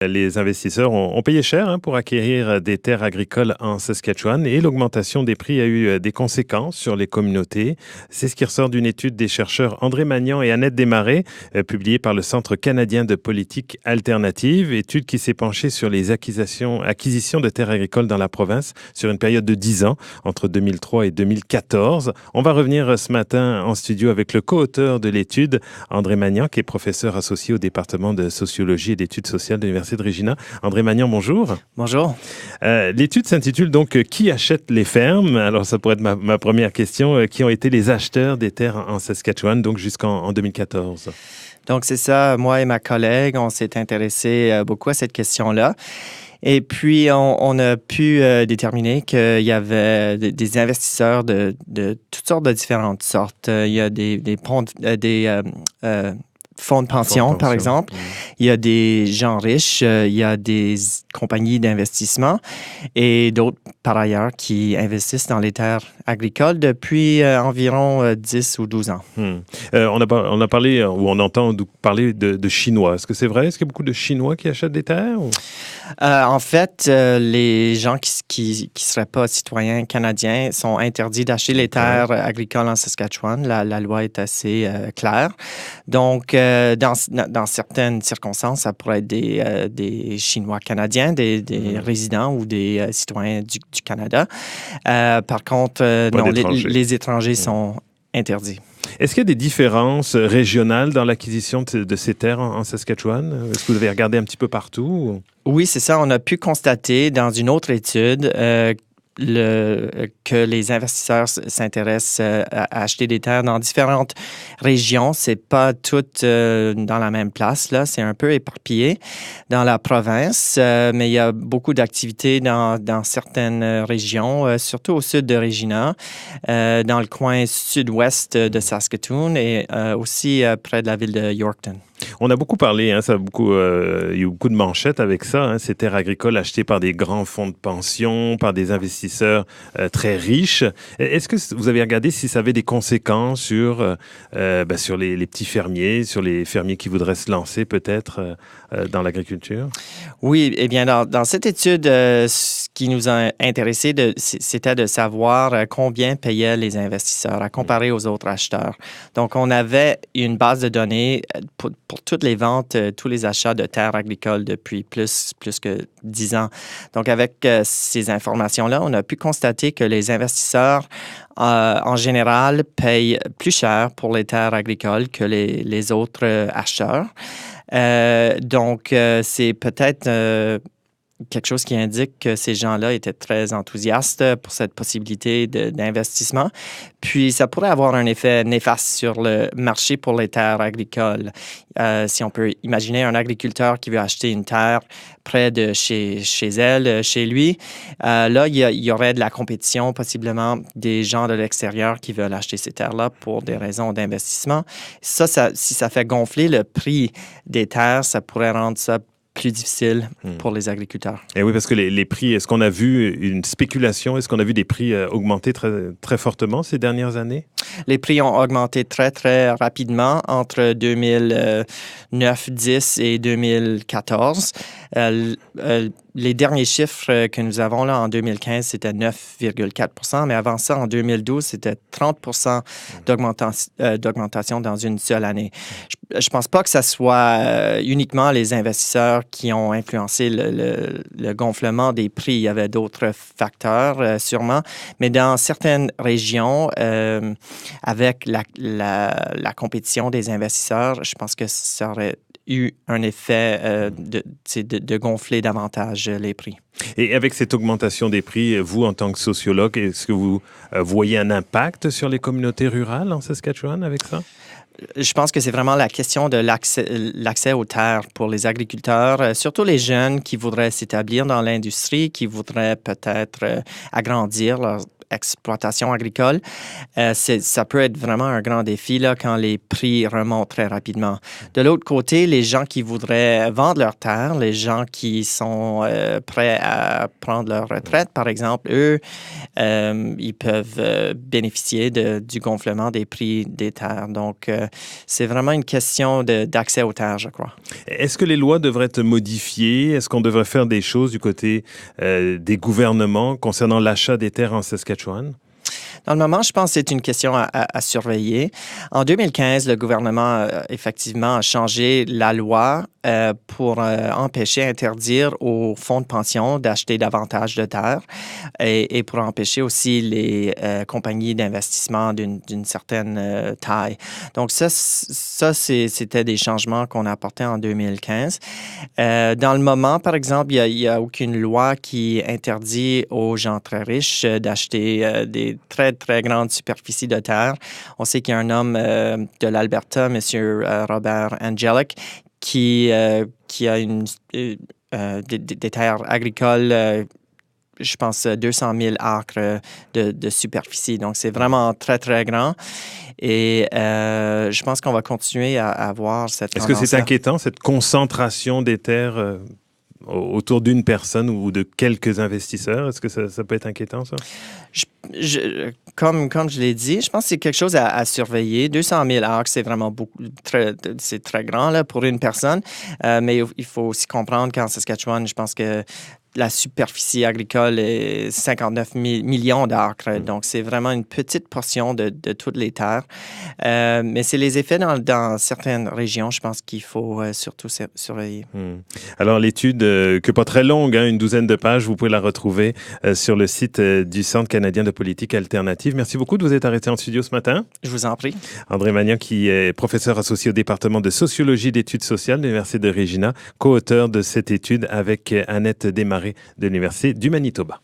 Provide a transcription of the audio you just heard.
Les investisseurs ont payé cher pour acquérir des terres agricoles en Saskatchewan et l'augmentation des prix a eu des conséquences sur les communautés. C'est ce qui ressort d'une étude des chercheurs André Magnan et Annette Desmarais, publiée par le Centre canadien de politique alternative, étude qui s'est penchée sur les acquisitions de terres agricoles dans la province sur une période de 10 ans, entre 2003 et 2014. On va revenir ce matin en studio avec le co-auteur de l'étude, André Magnan, qui est professeur associé au département de sociologie et d'études sociales de l'Université de Regina. André Magnan, bonjour. Bonjour. L'étude s'intitule donc « Qui achète les fermes ?» Alors, ça pourrait être ma première question. Qui ont été les acheteurs des terres en Saskatchewan, donc jusqu'en 2014? Donc, c'est ça. Moi et ma collègue, on s'est intéressé beaucoup à cette question-là. Et puis, on a pu déterminer qu'il y avait des investisseurs de toutes sortes de différentes sortes. Il y a des fonds de pension, par exemple. Il y a des gens riches, il y a des compagnies d'investissement et d'autres, par ailleurs, qui investissent dans les terres agricoles depuis environ 10 ou 12 ans. On a parlé, ou on entend parler de Chinois. Est-ce que c'est vrai? Est-ce qu'il y a beaucoup de Chinois qui achètent des terres? En fait, les gens qui seraient pas citoyens canadiens sont interdits d'acheter les terres agricoles en Saskatchewan. La loi est assez claire. Donc, dans certaines circonstances, ça pourrait être des Chinois canadiens, des résidents ou des citoyens du Canada. Par contre, non, les étrangers sont interdits. Est-ce qu'il y a des différences régionales dans l'acquisition de ces terres en Saskatchewan? Est-ce que vous avez regardé un petit peu partout? Oui, c'est ça. On a pu constater dans une autre étude que les investisseurs s'intéressent à acheter des terres dans différentes régions. C'est pas toutes dans la même place, là. C'est un peu éparpillé dans la province, mais il y a beaucoup d'activités dans certaines régions, surtout au sud de Regina, dans le coin sud-ouest de Saskatoon et aussi près de la ville de Yorkton. On a beaucoup parlé, il y a eu beaucoup de manchettes avec ça, ces terres agricoles achetées par des grands fonds de pension, par des investisseurs très riches. Est-ce que vous avez regardé si ça avait des conséquences sur les petits fermiers, sur les fermiers qui voudraient se lancer peut-être dans l'agriculture? Oui, eh bien, dans cette étude, ce qui nous a intéressés, c'était de savoir combien payaient les investisseurs à comparer aux autres acheteurs. Donc, on avait une base de données pour toutes les ventes, tous les achats de terres agricoles depuis plus que 10 ans. Donc, avec ces informations-là, on a pu constater que les investisseurs, en général, payent plus cher pour les terres agricoles que les autres acheteurs. Donc, c'est peut-être quelque chose qui indique que ces gens-là étaient très enthousiastes pour cette possibilité d'investissement. Puis, ça pourrait avoir un effet néfaste sur le marché pour les terres agricoles. Si on peut imaginer un agriculteur qui veut acheter une terre près de chez elle, chez lui, là, il y aurait de la compétition, possiblement des gens de l'extérieur qui veulent acheter ces terres-là pour des raisons d'investissement. Ça, si ça fait gonfler le prix des terres, ça pourrait rendre ça plus difficile pour les agriculteurs. Et oui, parce que les prix, est-ce qu'on a vu une spéculation? Est-ce qu'on a vu des prix augmenter très, très fortement ces dernières années? Les prix ont augmenté très, très rapidement entre 2009-10 et 2014. Les derniers chiffres que nous avons là en 2015, c'était 9,4 %, mais avant ça, en 2012, c'était 30 % d'augmentation dans une seule année. Je ne pense pas que ce soit uniquement les investisseurs qui ont influencé le gonflement des prix. Il y avait d'autres facteurs, sûrement, mais dans certaines régions, avec la compétition des investisseurs, je pense que ça aurait eu un effet de gonfler davantage les prix. Et avec cette augmentation des prix, vous, en tant que sociologue, est-ce que vous voyez un impact sur les communautés rurales en Saskatchewan avec ça? Je pense que c'est vraiment la question de l'accès aux terres pour les agriculteurs, surtout les jeunes qui voudraient s'établir dans l'industrie, qui voudraient peut-être agrandir exploitation agricole, ça peut être vraiment un grand défi là, quand les prix remontent très rapidement. De l'autre côté, les gens qui voudraient vendre leurs terres, les gens qui sont prêts à prendre leur retraite, par exemple, eux, ils peuvent bénéficier du gonflement des prix des terres. Donc, c'est vraiment une question d'accès aux terres, je crois. Est-ce que les lois devraient être modifiées? Est-ce qu'on devrait faire des choses du côté des gouvernements concernant l'achat des terres en Saskatchewan? Dans le moment, je pense que c'est une question à surveiller. En 2015, le gouvernement, effectivement, a changé la loi pour interdire aux fonds de pension d'acheter davantage de terres et pour empêcher aussi les compagnies d'investissement d'une certaine taille. Donc, ça c'était des changements qu'on a apportés en 2015. Dans le moment, par exemple, il n'y a aucune loi qui interdit aux gens très riches d'acheter des très, très grandes superficies de terre. On sait qu'il y a un homme de l'Alberta, M. Robert Angelic, qui a des terres agricoles, je pense 200 000 acres de superficie. Donc, c'est vraiment très, très grand. Et je pense qu'on va continuer à avoir cette tendance. Est-ce que c'est inquiétant, cette concentration des terres autour d'une personne ou de quelques investisseurs? Est-ce que ça peut être inquiétant, ça? Comme je l'ai dit, je pense que c'est quelque chose à surveiller. 200 000 acres, c'est vraiment c'est très grand là, pour une personne. Mais il faut aussi comprendre qu'en Saskatchewan, je pense que la superficie agricole est 59 millions d'acres. Donc, c'est vraiment une petite portion de toutes les terres. Mais c'est les effets dans certaines régions, je pense qu'il faut surtout surveiller. Alors, l'étude, que pas très longue, une 12aine de pages, vous pouvez la retrouver sur le site du Centre canadien de politique alternative. Merci beaucoup de vous être arrêté en studio ce matin. Je vous en prie. André Magnan, qui est professeur associé au département de sociologie d'études sociales de l'Université de Regina, co-auteur de cette étude avec Annette Desmarais de l'Université du Manitoba.